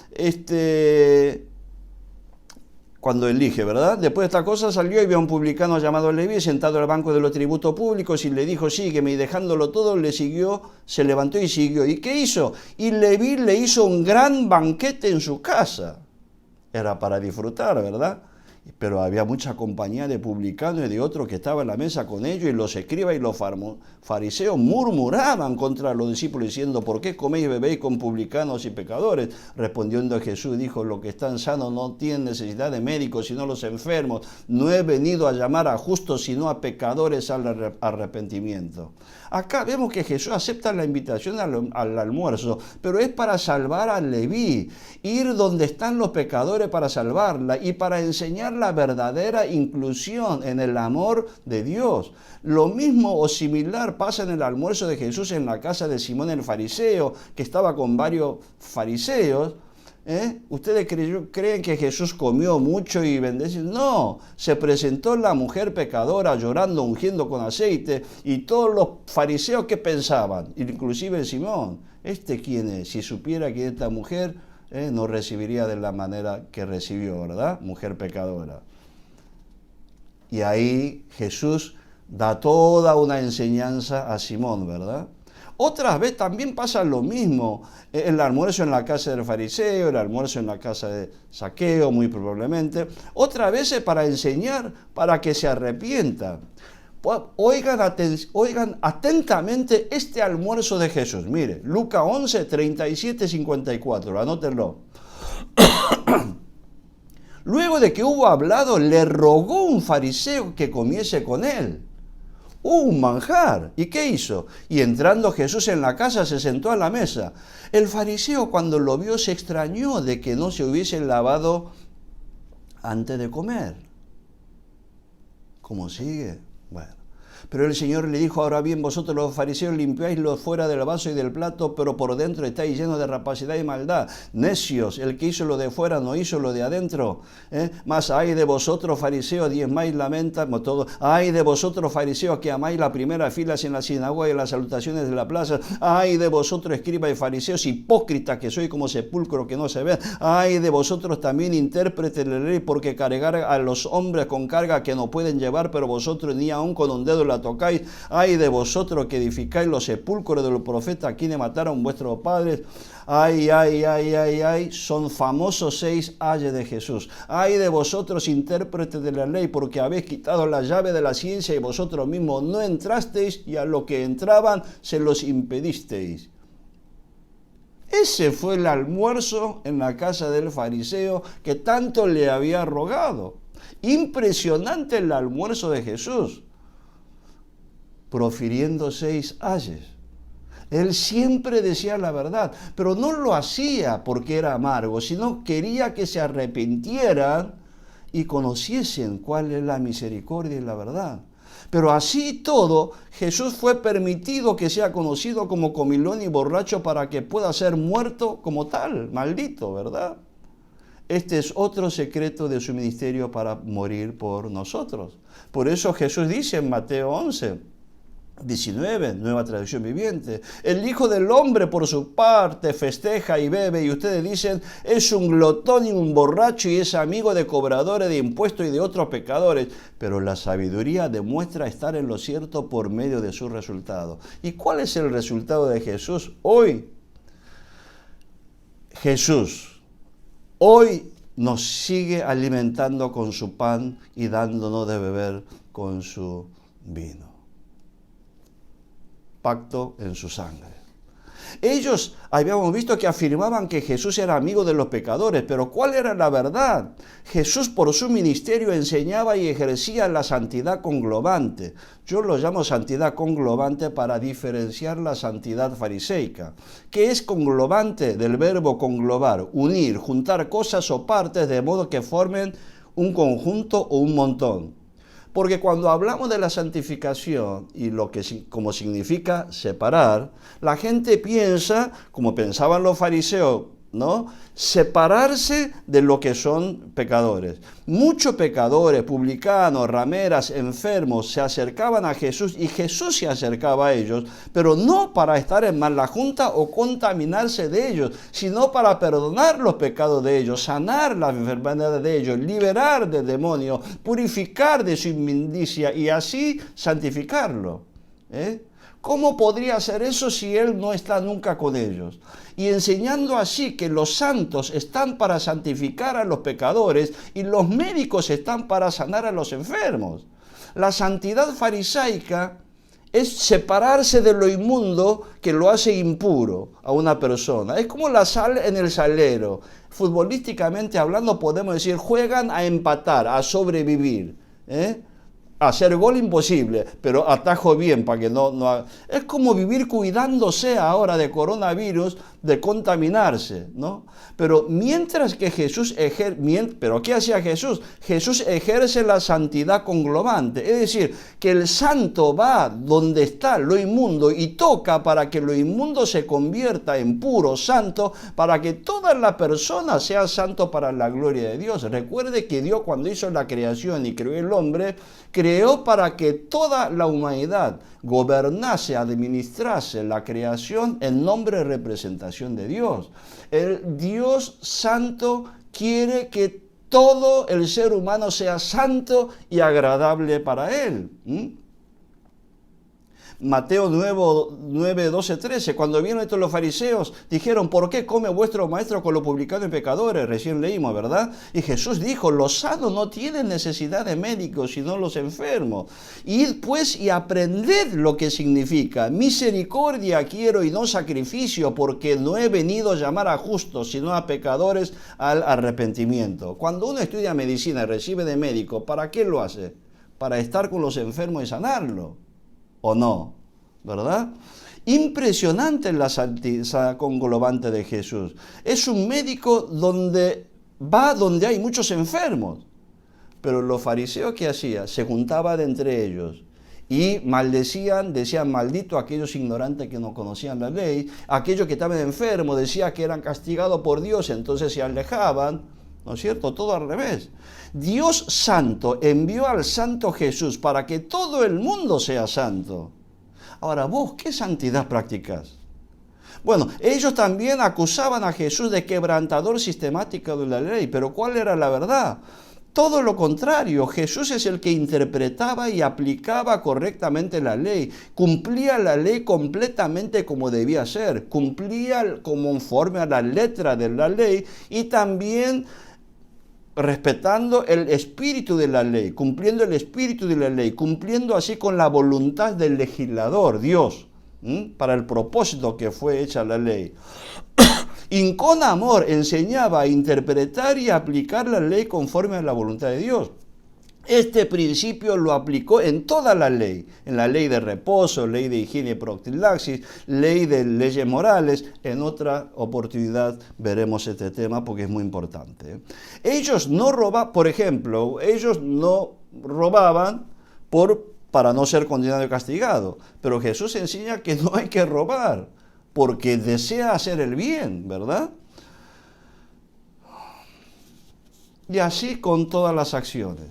cuando elige, ¿verdad? Después de esta cosa salió y vio a un publicano llamado Leví sentado al banco de los tributos públicos y le dijo, sígueme, y dejándolo todo le siguió, se levantó y siguió. ¿Y qué hizo? Y Leví le hizo un gran banquete en su casa. Era para disfrutar, ¿verdad? Pero había mucha compañía de publicanos y de otros que estaban en la mesa con ellos, y los escribas y los fariseos murmuraban contra los discípulos diciendo, ¿por qué coméis y bebéis con publicanos y pecadores? Respondiendo Jesús dijo, los que están sanos no tienen necesidad de médicos sino los enfermos. No he venido a llamar a justos sino a pecadores al arrepentimiento. Acá vemos que Jesús acepta la invitación al almuerzo, pero es para salvar a Leví, ir donde están los pecadores para salvarla y para enseñar la verdadera inclusión en el amor de Dios. Lo mismo o similar pasa en el almuerzo de Jesús en la casa de Simón el fariseo, que estaba con varios fariseos. ¿Ustedes creen que Jesús comió mucho y bendeció? No, se presentó la mujer pecadora llorando, ungiendo con aceite, y todos los fariseos, ¿qué pensaban? Inclusive Simón, ¿quién es? Si supiera que esta mujer no recibiría de la manera que recibió, ¿verdad? Mujer pecadora. Y ahí Jesús da toda una enseñanza a Simón, ¿verdad? Otras veces también pasa lo mismo, el almuerzo en la casa del fariseo, el almuerzo en la casa de Zaqueo, muy probablemente. Otras veces para enseñar, para que se arrepienta. Oigan atentamente este almuerzo de Jesús. Mire, Lucas 11, 37, 54, anótenlo. Luego de que hubo hablado, le rogó un fariseo que comiese con él. Un manjar. ¿Y qué hizo? Y entrando Jesús en la casa, se sentó a la mesa. El fariseo, cuando lo vio, se extrañó de que no se hubiesen lavado antes de comer. ¿Cómo sigue? Bueno. Pero el Señor le dijo: ahora bien, vosotros los fariseos limpiáis lo fuera del vaso y del plato, pero por dentro estáis llenos de rapacidad y maldad. Necios, el que hizo lo de fuera no hizo lo de adentro. Mas ay de vosotros fariseos, diezmáis la menta, todo. Ay de vosotros fariseos que amáis la primera fila en la sinagoga y las salutaciones de la plaza. Ay de vosotros escribas y fariseos, hipócritas que sois como sepulcro que no se ve. Ay de vosotros también intérpretes de la ley, porque cargar a los hombres con carga que no pueden llevar, pero vosotros ni aun con un dedo la tocáis. Ay de vosotros que edificáis los sepulcros de los profetas, a quienes mataron vuestros padres. Ay, ay, ay, ay, ay, son famosos 6 ayes de Jesús. Ay de vosotros intérpretes de la ley, porque habéis quitado la llave de la ciencia y vosotros mismos no entrasteis, y a lo que entraban se los impedisteis. Ese fue el almuerzo en la casa del fariseo que tanto le había rogado. Impresionante el almuerzo de Jesús, profiriendo 6 ayes. Él siempre decía la verdad, pero no lo hacía porque era amargo, sino quería que se arrepintieran y conociesen cuál es la misericordia y la verdad. Pero así todo, Jesús fue permitido que sea conocido como comilón y borracho para que pueda ser muerto como tal, maldito, ¿verdad? Este es otro secreto de su ministerio, para morir por nosotros. Por eso Jesús dice en Mateo 11:19, nueva traducción viviente: el Hijo del Hombre por su parte festeja y bebe, y ustedes dicen: es un glotón y un borracho y es amigo de cobradores de impuestos y de otros pecadores. Pero la sabiduría demuestra estar en lo cierto por medio de su resultado. ¿Y cuál es el resultado de Jesús hoy? Jesús hoy nos sigue alimentando con su pan y dándonos de beber con su vino. Pacto en su sangre. Ellos habíamos visto que afirmaban que Jesús era amigo de los pecadores, pero ¿cuál era la verdad? Jesús por su ministerio enseñaba y ejercía la santidad conglobante. Yo lo llamo santidad conglobante para diferenciar la santidad fariseica. ¿Qué es conglobante? Del verbo conglobar, unir, juntar cosas o partes de modo que formen un conjunto o un montón. Porque cuando hablamos de la santificación y lo que como significa separar, la gente piensa, como pensaban los fariseos, ¿no? Separarse de lo que son pecadores. Muchos pecadores, publicanos, rameras, enfermos, se acercaban a Jesús y Jesús se acercaba a ellos, pero no para estar en mala junta o contaminarse de ellos, sino para perdonar los pecados de ellos, sanar las enfermedades de ellos, liberar de demonios, purificar de su inmundicia y así santificarlo. ¿Cómo podría hacer eso si Él no está nunca con ellos? Y enseñando así que los santos están para santificar a los pecadores y los médicos están para sanar a los enfermos. La santidad farisaica es separarse de lo inmundo que lo hace impuro a una persona. Es como la sal en el salero. Futbolísticamente hablando podemos decir, juegan a empatar, a sobrevivir, hacer gol imposible, pero atajo bien para que no. Es como vivir cuidándose ahora de coronavirus, de contaminarse, ¿no? Pero mientras que Jesús ¿pero qué hacía Jesús? Jesús ejerce la santidad conglobante, es decir, que el santo va donde está lo inmundo y toca para que lo inmundo se convierta en puro, santo, para que toda la persona sea santo para la gloria de Dios. Recuerde que Dios, cuando hizo la creación y creó el hombre, creó para que toda la humanidad gobernase, administrase la creación en nombre y representación de Dios. El Dios santo quiere que todo el ser humano sea santo y agradable para Él. Mateo 9, 12, 13, cuando vieron esto los fariseos, dijeron: ¿por qué come vuestro maestro con los publicanos y pecadores? Recién leímos, ¿verdad? Y Jesús dijo: los sanos no tienen necesidad de médicos, sino los enfermos. Id pues y aprended lo que significa: misericordia quiero y no sacrificio, porque no he venido a llamar a justos, sino a pecadores al arrepentimiento. Cuando uno estudia medicina y recibe de médico, ¿para qué lo hace? Para estar con los enfermos y sanarlo. ¿O no? ¿Verdad? Impresionante la santidad conglobante de Jesús. Es un médico donde hay muchos enfermos. Pero los fariseos, ¿qué hacían? Se juntaban entre ellos y maldecían, decían maldito a aquellos ignorantes que no conocían la ley, aquellos que estaban enfermos decían que eran castigados por Dios, entonces se alejaban, ¿no es cierto? Todo al revés. Dios santo envió al santo Jesús para que todo el mundo sea santo. Ahora, vos, ¿qué santidad practicás? Bueno, ellos también acusaban a Jesús de quebrantador sistemático de la ley, pero ¿cuál era la verdad? Todo lo contrario, Jesús es el que interpretaba y aplicaba correctamente la ley, cumplía la ley completamente como debía ser, cumplía conforme a la letra de la ley y también respetando el espíritu de la ley, cumpliendo el espíritu de la ley, cumpliendo así con la voluntad del legislador, Dios, para el propósito que fue hecha la ley. Y con amor enseñaba a interpretar y aplicar la ley conforme a la voluntad de Dios. Este principio lo aplicó en toda la ley, en la ley de reposo, ley de higiene y profilaxis, ley de leyes morales. En otra oportunidad veremos este tema porque es muy importante. Ellos no robaban, por ejemplo, ellos no robaban para no ser condenado y castigado, pero Jesús enseña que no hay que robar, porque desea hacer el bien, ¿verdad? Y así con todas las acciones.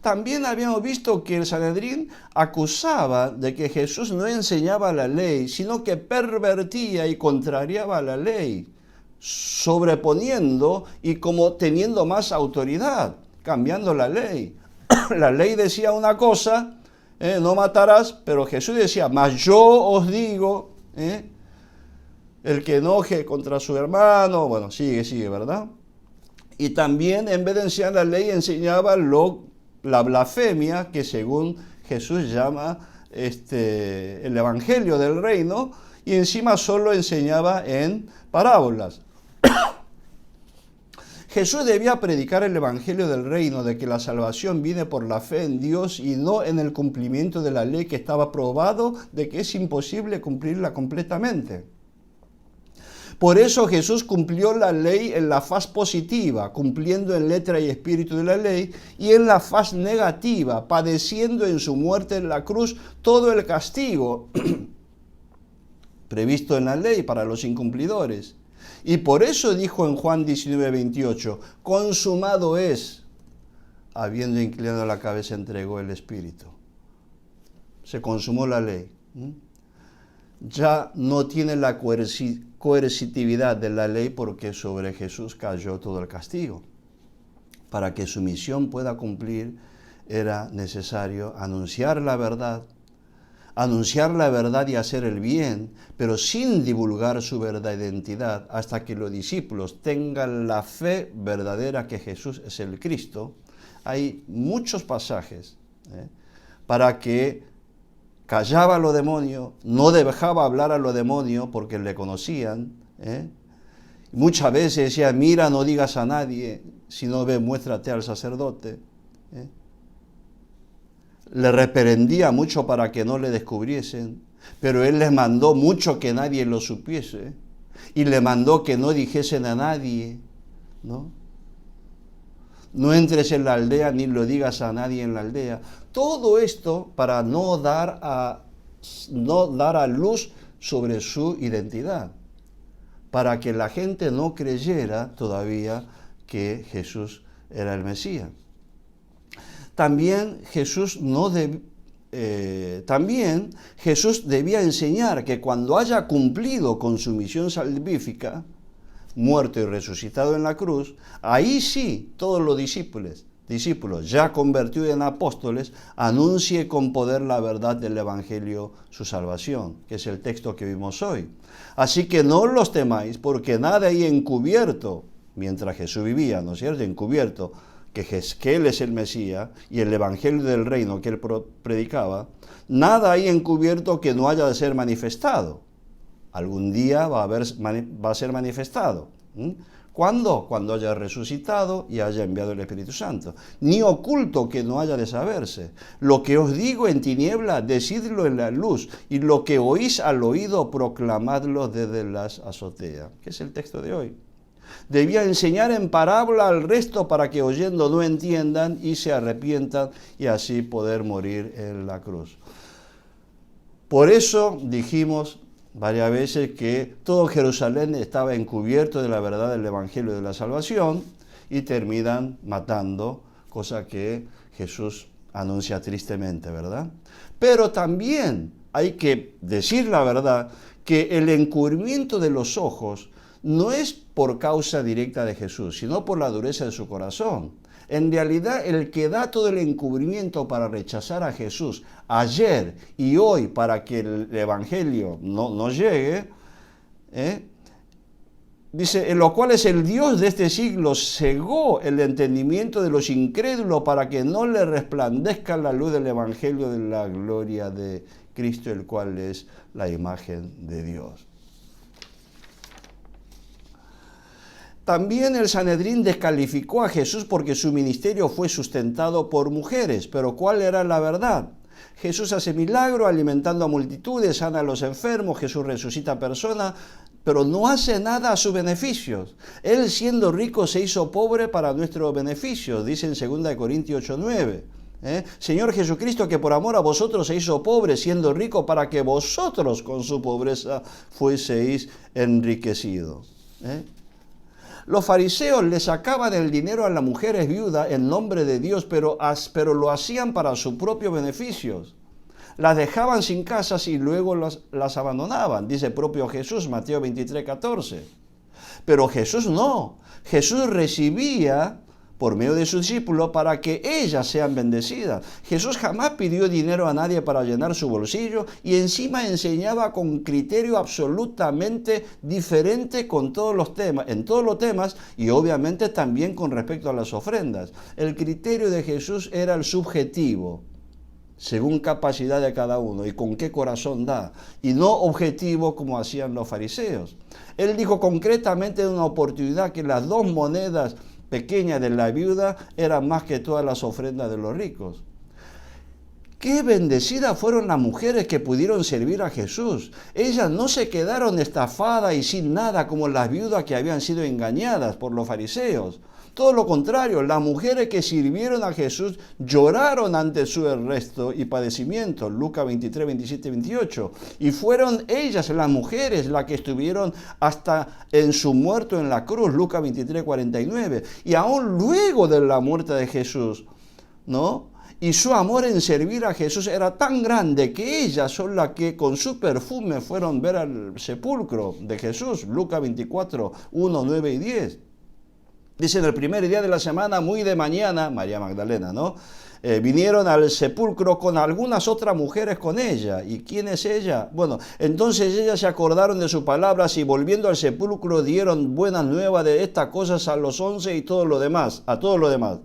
También habíamos visto que el Sanedrín acusaba de que Jesús no enseñaba la ley, sino que pervertía y contrariaba la ley, sobreponiendo y como teniendo más autoridad, cambiando la ley. La ley decía una cosa, no matarás, pero Jesús decía, mas yo os digo, el que enoje contra su hermano, bueno, sigue, ¿verdad? Y también en vez de enseñar la ley, enseñaba la blasfemia, que según Jesús llama el evangelio del reino, y encima solo enseñaba en parábolas. Jesús debía predicar el evangelio del reino, de que la salvación viene por la fe en Dios y no en el cumplimiento de la ley, que estaba probado de que es imposible cumplirla completamente. Por eso Jesús cumplió la ley en la faz positiva, cumpliendo en letra y espíritu de la ley, y en la faz negativa, padeciendo en su muerte en la cruz todo el castigo previsto en la ley para los incumplidores. Y por eso dijo en Juan 19:28, consumado es, habiendo inclinado la cabeza entregó el espíritu. Se consumó la ley. Ya no tiene la coercitividad de la ley porque sobre Jesús cayó todo el castigo. Para que su misión pueda cumplir era necesario anunciar la verdad y hacer el bien, pero sin divulgar su verdadera identidad, hasta que los discípulos tengan la fe verdadera que Jesús es el Cristo. Hay muchos pasajes para que callaba a los demonios, no dejaba hablar a los demonios porque le conocían. Muchas veces decía, mira, no digas a nadie, si no ves, muéstrate al sacerdote. Le reprendía mucho para que no le descubriesen, pero él les mandó mucho que nadie lo supiese, y le mandó que no dijesen a nadie, ¿no? No entres en la aldea ni lo digas a nadie en la aldea. Todo esto para no dar a luz sobre su identidad, para que la gente no creyera todavía que Jesús era el Mesías. También Jesús debía enseñar que cuando haya cumplido con su misión salvífica, muerto y resucitado en la cruz, ahí sí todos los discípulos ya convertidos en apóstoles, anuncie con poder la verdad del Evangelio, su salvación, que es el texto que vimos hoy. Así que no los temáis, porque nada hay encubierto, mientras Jesús vivía, ¿no es cierto?, encubierto, que Él es el Mesías y el Evangelio del reino que Él predicaba, nada hay encubierto que no haya de ser manifestado. Algún día va a ser manifestado. ¿Cuándo? Cuando haya resucitado y haya enviado el Espíritu Santo. Ni oculto que no haya de saberse. Lo que os digo en tiniebla, decidlo en la luz, y lo que oís al oído, proclamadlo desde las azoteas. Que es el texto de hoy. Debía enseñar en parábola al resto para que oyendo no entiendan y se arrepientan y así poder morir en la cruz. Por eso dijimos varias veces que todo Jerusalén estaba encubierto de la verdad del Evangelio de la Salvación y terminan matando, cosa que Jesús anuncia tristemente, ¿verdad? Pero también hay que decir la verdad que el encubrimiento de los ojos no es por causa directa de Jesús, sino por la dureza de su corazón. En realidad, el que da todo el encubrimiento para rechazar a Jesús ayer y hoy para que el Evangelio no llegue, dice, en lo cual es el Dios de este siglo, cegó el entendimiento de los incrédulos para que no le resplandezca la luz del Evangelio de la gloria de Cristo, el cual es la imagen de Dios. También el Sanedrín descalificó a Jesús porque su ministerio fue sustentado por mujeres. Pero ¿cuál era la verdad? Jesús hace milagros alimentando a multitudes, sana a los enfermos, Jesús resucita a personas, pero no hace nada a su beneficio. Él, siendo rico, se hizo pobre para nuestro beneficio, dice en 2 Corintios 8:9. Señor Jesucristo, que por amor a vosotros se hizo pobre, siendo rico, para que vosotros con su pobreza fueseis enriquecidos. Los fariseos le sacaban el dinero a las mujeres viudas en nombre de Dios, pero lo hacían para su propio beneficio. Las dejaban sin casas y luego las abandonaban, dice el propio Jesús, Mateo 23:14. Pero Jesús no. Jesús recibía por medio de sus discípulos para que ellas sean bendecidas. Jesús jamás pidió dinero a nadie para llenar su bolsillo y encima enseñaba con criterio absolutamente diferente en todos los temas y obviamente también con respecto a las ofrendas. El criterio de Jesús era el subjetivo, según capacidad de cada uno y con qué corazón da, y no objetivo como hacían los fariseos. Él dijo concretamente en una oportunidad que las 2 monedas pequeñas de la viuda eran más que todas las ofrendas de los ricos. Qué bendecidas fueron las mujeres que pudieron servir a Jesús. Ellas no se quedaron estafadas y sin nada como las viudas que habían sido engañadas por los fariseos. Todo lo contrario, las mujeres que sirvieron a Jesús lloraron ante su arresto y padecimiento, Lucas 23, 27, 28. Y fueron ellas, las mujeres, las que estuvieron hasta en su muerto en la cruz, Lucas 23, 49. Y aún luego de la muerte de Jesús, ¿no? Y su amor en servir a Jesús era tan grande que ellas son las que con su perfume fueron a ver al sepulcro de Jesús, Lucas 24, 1, 9 y 10. Dice, en el primer día de la semana, muy de mañana, María Magdalena, ¿no? Vinieron al sepulcro con algunas otras mujeres con ella. ¿Y quién es ella? Bueno, entonces ellas se acordaron de sus palabras y volviendo al sepulcro dieron buenas nuevas de estas cosas a los 11 y todo lo demás, a todo lo demás.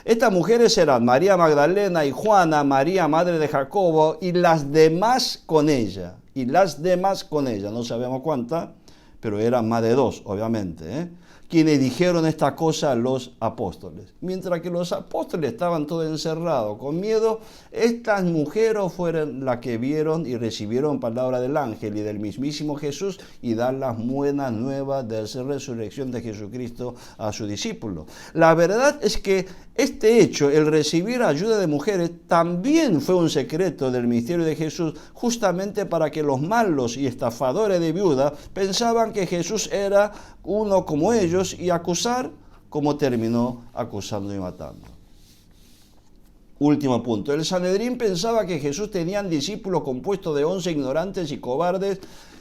Estas mujeres eran María Magdalena y Juana, María, madre de Jacobo, y las demás con ella. No sabemos cuántas, pero eran más de 2, obviamente, quienes dijeron esta cosa a los apóstoles. Mientras que los apóstoles estaban todos encerrados con miedo, estas mujeres fueron las que vieron y recibieron palabra del ángel y del mismísimo Jesús y dar las buenas nuevas de la resurrección de Jesucristo a sus discípulos. La verdad es que este hecho, el recibir ayuda de mujeres, también fue un secreto del ministerio de Jesús, justamente para que los malos y estafadores de viudas pensaban que Jesús era uno como ellos y acusar como terminó acusando y matando. Último punto. El Sanedrín pensaba que Jesús tenía discípulos compuestos de 11 ignorantes y cobardes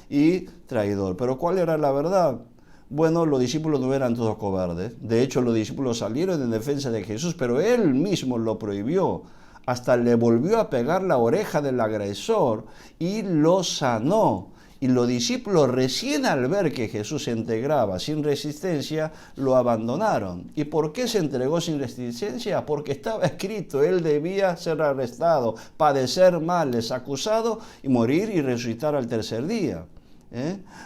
y traidor. Pero ¿cuál era la verdad? Bueno, los discípulos no eran todos cobardes. De hecho, los discípulos salieron en defensa de Jesús, pero él mismo lo prohibió. Hasta le volvió a pegar la oreja del agresor y lo sanó. Y los discípulos recién al ver que Jesús se entregaba sin resistencia, lo abandonaron. ¿Y por qué se entregó sin resistencia? Porque estaba escrito, él debía ser arrestado, padecer males, acusado y morir y resucitar al tercer día.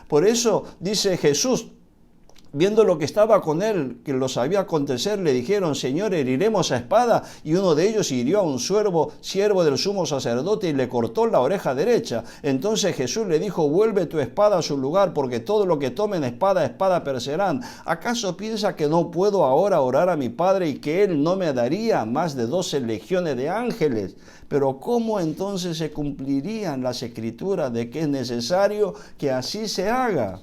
Por eso dice Jesús, viendo lo que estaba con él, que lo sabía acontecer, le dijeron: Señor, heriremos a espada. Y uno de ellos hirió a un siervo del sumo sacerdote y le cortó la oreja derecha. Entonces Jesús le dijo: vuelve tu espada a su lugar, porque todo lo que tomen espada perecerán. ¿Acaso piensa que no puedo ahora orar a mi Padre y que Él no me daría más de 12 legiones de ángeles? Pero ¿cómo entonces se cumplirían las escrituras de que es necesario que así se haga?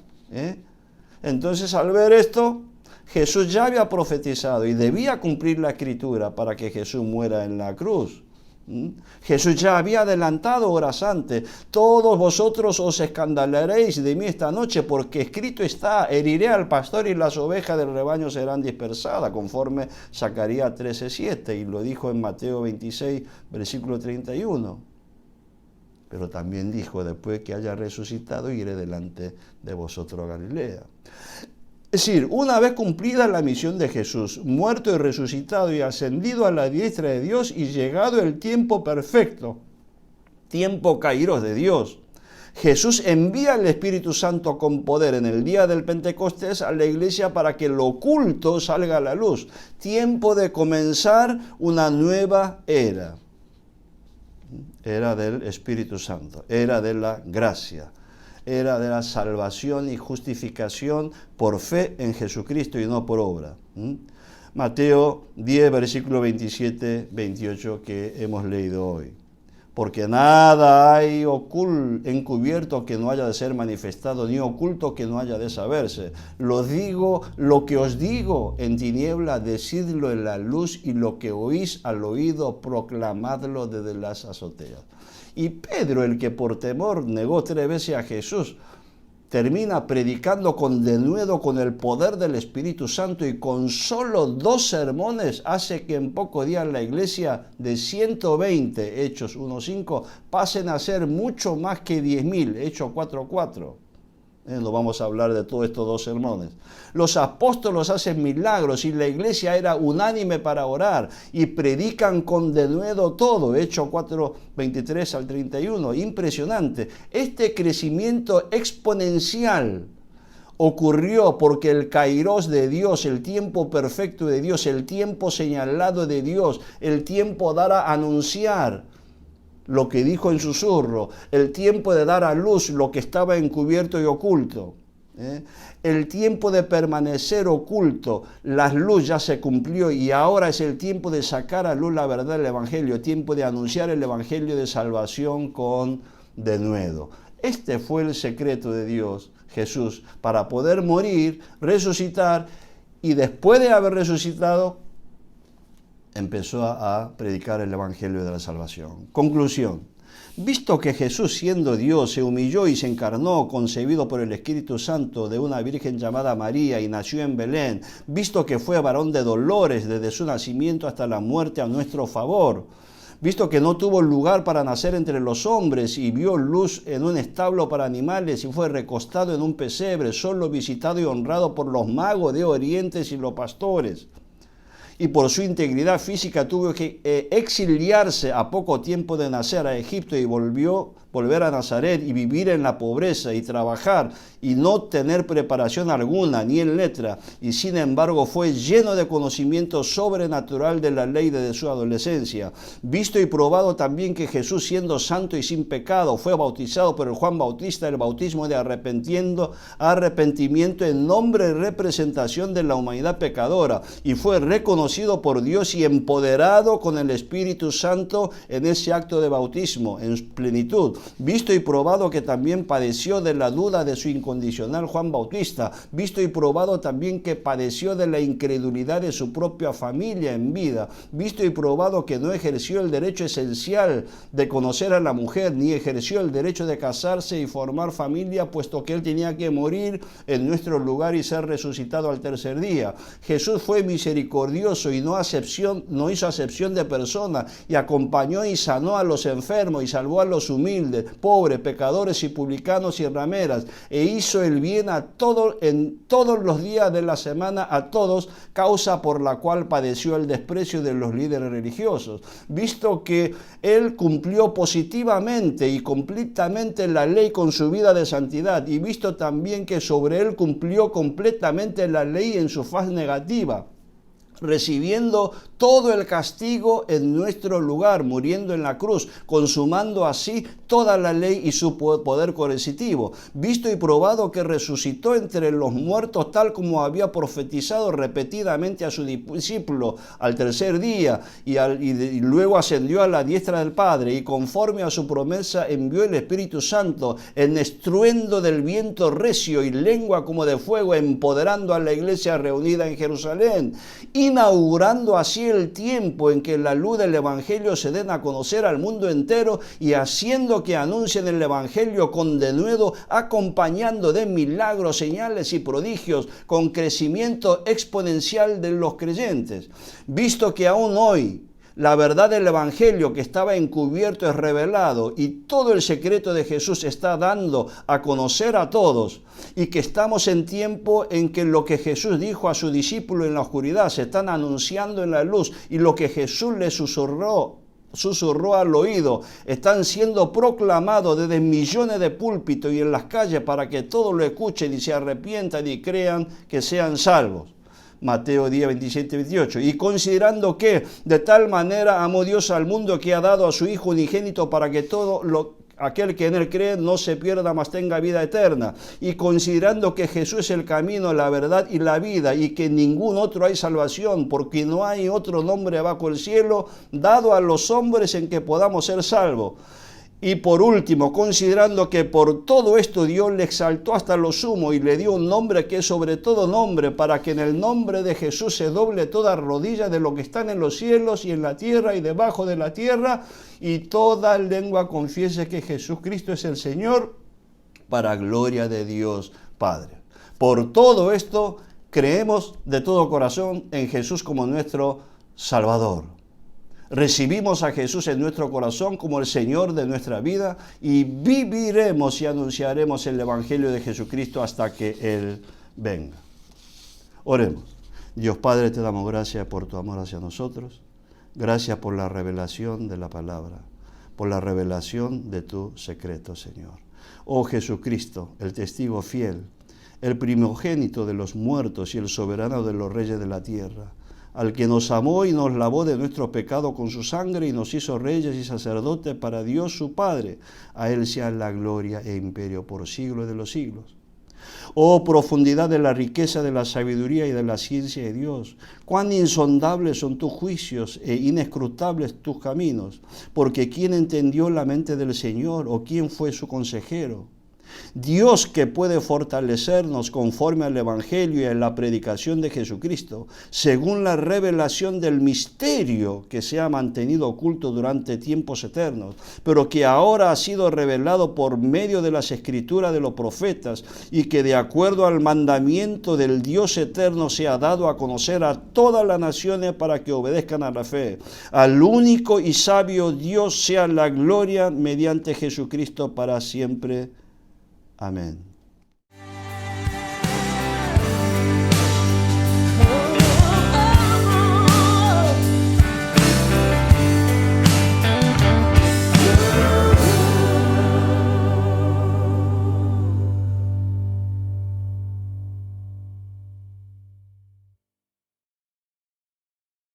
Entonces, al ver esto, Jesús ya había profetizado y debía cumplir la escritura para que Jesús muera en la cruz. Jesús ya había adelantado horas antes: todos vosotros os escandalizaréis de mí esta noche, porque escrito está: heriré al pastor y las ovejas del rebaño serán dispersadas, conforme Zacarías 13:7, y lo dijo en Mateo 26, versículo 31. Pero también dijo: después que haya resucitado, iré delante de vosotros a Galilea. Es decir, una vez cumplida la misión de Jesús, muerto y resucitado y ascendido a la diestra de Dios, y llegado el tiempo perfecto, tiempo kairos de Dios, Jesús envía el Espíritu Santo con poder en el día del Pentecostés a la iglesia para que lo oculto salga a la luz. Tiempo de comenzar una nueva era. Era del Espíritu Santo, era de la gracia, era de la salvación y justificación por fe en Jesucristo y no por obra. Mateo 10, versículo 27, 28 que hemos leído hoy. Porque nada hay encubierto que no haya de ser manifestado, ni oculto que no haya de saberse. Lo que os digo en tiniebla, decidlo en la luz, y lo que oís al oído, proclamadlo desde las azoteas. Y Pedro, el que por temor negó 3 veces a Jesús, termina predicando con denuedo, con el poder del Espíritu Santo, y con solo 2 sermones hace que en pocos días la iglesia de 120, Hechos 1:5, pasen a ser mucho más que 10.000, Hechos 4:4. No vamos a hablar de todos estos 2 sermones. Los apóstoles hacen milagros y la iglesia era unánime para orar y predican con denuedo todo. Hechos 4, 23 al 31. Impresionante. Este crecimiento exponencial ocurrió porque el kairos de Dios, el tiempo perfecto de Dios, el tiempo señalado de Dios, el tiempo dar a anunciar lo que dijo en susurro, el tiempo de dar a luz lo que estaba encubierto y oculto, el tiempo de permanecer oculto, la luz ya se cumplió y ahora es el tiempo de sacar a luz la verdad del Evangelio, tiempo de anunciar el Evangelio de salvación con denuedo. Este fue el secreto de Dios, Jesús, para poder morir, resucitar, y después de haber resucitado, empezó a predicar el Evangelio de la salvación. Conclusión: visto que Jesús, siendo Dios, se humilló y se encarnó, concebido por el Espíritu Santo de una virgen llamada María, y nació en Belén, visto que fue varón de dolores desde su nacimiento hasta la muerte a nuestro favor, visto que no tuvo lugar para nacer entre los hombres, y vio luz en un establo para animales, y fue recostado en un pesebre, solo visitado y honrado por los magos de Oriente y los pastores, y por su integridad física tuvo que exiliarse a poco tiempo de nacer a Egipto, y volver a Nazaret y vivir en la pobreza y trabajar y no tener preparación alguna ni en letra, y sin embargo fue lleno de conocimiento sobrenatural de la ley desde su adolescencia. Visto y probado también que Jesús, siendo santo y sin pecado, fue bautizado por el Juan Bautista, el bautismo de arrepentimiento en nombre y representación de la humanidad pecadora, y fue reconocido por Dios y empoderado con el Espíritu Santo en ese acto de bautismo en plenitud. Visto y probado que también padeció de la duda de su incondicional Juan Bautista. Visto y probado también que padeció de la incredulidad de su propia familia en vida. Visto y probado que no ejerció el derecho esencial de conocer a la mujer, ni ejerció el derecho de casarse y formar familia, puesto que él tenía que morir en nuestro lugar y ser resucitado al tercer día. Jesús fue misericordioso religioso y no hizo acepción de personas, y acompañó y sanó a los enfermos y salvó a los humildes, pobres, pecadores y publicanos y rameras, e hizo el bien a todos en todos los días de la semana a todos, causa por la cual padeció el desprecio de los líderes religiosos. Visto que él cumplió positivamente y completamente la ley con su vida de santidad, y visto también que sobre él cumplió completamente la ley en su faz negativa, recibiendo todo el castigo en nuestro lugar, muriendo en la cruz, consumando así toda la ley y su poder coercitivo, visto y probado que resucitó entre los muertos tal como había profetizado repetidamente a su discípulo al tercer día, y luego ascendió a la diestra del Padre, y conforme a su promesa envió el Espíritu Santo en estruendo del viento recio y lengua como de fuego, empoderando a la iglesia reunida en Jerusalén, inaugurando así el tiempo en que la luz del Evangelio se den a conocer al mundo entero, y haciendo que anuncien el Evangelio con denuedo, acompañando de milagros, señales y prodigios, con crecimiento exponencial de los creyentes. Visto que aún hoy la verdad del Evangelio que estaba encubierto es revelado, y todo el secreto de Jesús está dando a conocer a todos, y que estamos en tiempo en que lo que Jesús dijo a su discípulo en la oscuridad se están anunciando en la luz, y lo que Jesús le susurró al oído están siendo proclamados desde millones de púlpitos y en las calles para que todos lo escuchen y se arrepientan y crean que sean salvos. Mateo 10, 27, 28. Y considerando que de tal manera amó Dios al mundo que ha dado a su Hijo unigénito para que aquel que en él cree no se pierda, mas tenga vida eterna. Y considerando que Jesús es el camino, la verdad y la vida, y que en ningún otro hay salvación, porque no hay otro nombre bajo el cielo dado a los hombres en que podamos ser salvos. Y por último, considerando que por todo esto Dios le exaltó hasta lo sumo y le dio un nombre que es sobre todo nombre, para que en el nombre de Jesús se doble toda rodilla de lo que están en los cielos y en la tierra y debajo de la tierra, y toda lengua confiese que Jesucristo es el Señor, para gloria de Dios Padre. Por todo esto, creemos de todo corazón en Jesús como nuestro Salvador. Recibimos a Jesús en nuestro corazón como el Señor de nuestra vida, y viviremos y anunciaremos el Evangelio de Jesucristo hasta que Él venga. Oremos. Dios Padre, te damos gracias por tu amor hacia nosotros. Gracias por la revelación de la palabra, por la revelación de tu secreto, Señor. Oh Jesucristo, el testigo fiel, el primogénito de los muertos y el soberano de los reyes de la tierra, al que nos amó y nos lavó de nuestros pecados con su sangre y nos hizo reyes y sacerdotes para Dios su Padre. A Él sea la gloria e imperio por siglos de los siglos. Oh profundidad de la riqueza de la sabiduría y de la ciencia de Dios, cuán insondables son tus juicios e inescrutables tus caminos, porque ¿quién entendió la mente del Señor, o quién fue su consejero? Dios, que puede fortalecernos conforme al Evangelio y a la predicación de Jesucristo, según la revelación del misterio que se ha mantenido oculto durante tiempos eternos, pero que ahora ha sido revelado por medio de las escrituras de los profetas, y que de acuerdo al mandamiento del Dios eterno se ha dado a conocer a todas las naciones para que obedezcan a la fe. Al único y sabio Dios sea la gloria mediante Jesucristo para siempre. Amén.